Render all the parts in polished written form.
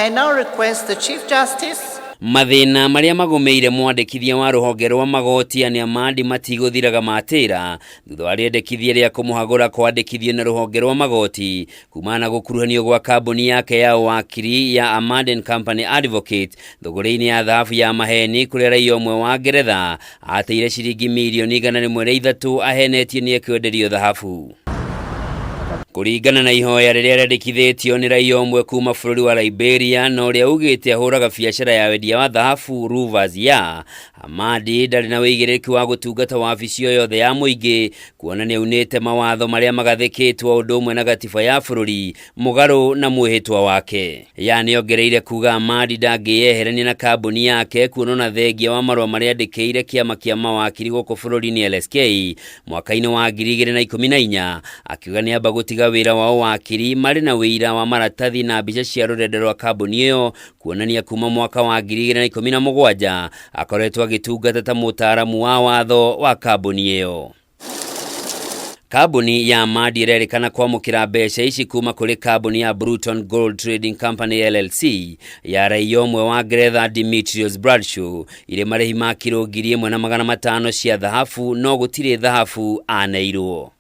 I now request the Chief Justice. Mathina maria magomeire mwandikithia wa ruhonge rwa magoti Ann Amadi matiguthiraga matira thutha wa riendekithia ria kumuhagura kwandikithio na ruhonge rwa magoti kumana gukuruhanio gwa kambuni yake ya wakiri ya Amadi Company Advocate thogori-ini ya thahabu ya maheni kuri raia umwe wa Ngeretha ateire ciringi milioni 103 ahenetio ni ekwenderio thahabu. Kuringana na ihoya riria riendekithitio ni raia umwe kuma bururi wa Liberia na uria ugite ahuraga biashara ya wendia wa thahabu Ruvers ya Amadi ndari na wigiriki wa gutungata wabici yothe ya muingi kuonania unite mawatho maria magathikitwo undu umwe na gatiba ya bururi mugaru na mwihitwa wake. Yani ongereire kuga Amadi ndangieherania na kambuni yake kuonana thengia wa marua maria andikire kiama kia mawakiri guku bururi-ini LSK mwaka-ini wa 2014 akiuga ni amba gutiga wira wa wakiri mari na wira wa maratathi na mbica cia rurende rwa kambuni iyo kuonania kuma mwaka wa 2017 akoretwo agitungata ta mutaaramu wa watho wa kambuni iyo. Kambuni ya Amadi irerikana kwamukira mbeca ici kuma kuri kambuni ya Bruton Gold Trading Company LLC ya raia umwe wa Ngeretha Demetrius Bradshaw ire marehi ma kilo 1,500 cia thahabu no gutire thahabu aneirwo.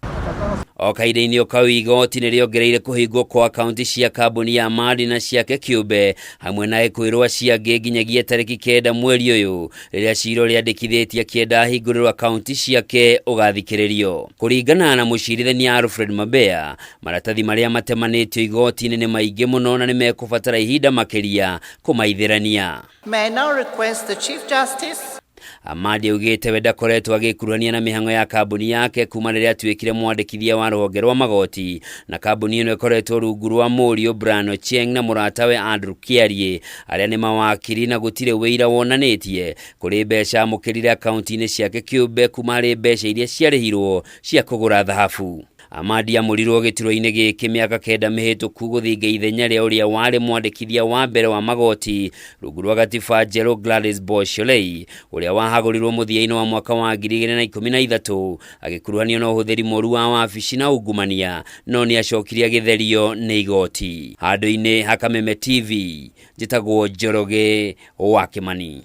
Okaide-ini okau igoti niriongereire kuhingwo kwa akaunti cia kambuni ya Amadi na ciake kiumbe hamwe na EKUIRWO ciange nginyagia tariki 9 mweri uyu riria ciro riandikithĩtie kienda hingũrĩrwo akaunti ciake ugathikĩrĩrio. Kuringana na mucirithania Alfred Mabea, maratathi maria matemanĩtio igoti-ini ni maingi muno na nimekubatara ihinda makiria kumaithĩrania. May I now request the Chief Justice. Amadi ugite wenda koretwo agikuruhania na mihango ya kambuni yake kuma riria atuikire mwandikithia wa ruhonge rwa magoti na kambuni ino ikoretwo rungu rwa MURIU OCHIENG na muratawe Andrew Kiarie aria ni mawakiri na gutire wira wonanitie kuri mbeca amukirire akaunti-ini ciake kiumbe kuma ri mbeca iria ciarihirwo cia kugura thahabu. Amadi amurirwo gituro-ini giki miaka 9 mihituku guthinga ithenya ria uria wari mwandikithia wa mbere wa magoti rungu rwa gatiba njeru Gladys Bosholei uria wahagurirwo muthia-ini wa mwaka wa 2013 agikuruhanio na uhuthiri moru wa wabici na ungumania no ni acokirie githerio ni igoti. Handu-ini ha Kameme TV njitagwo Njoroge wa Kimani.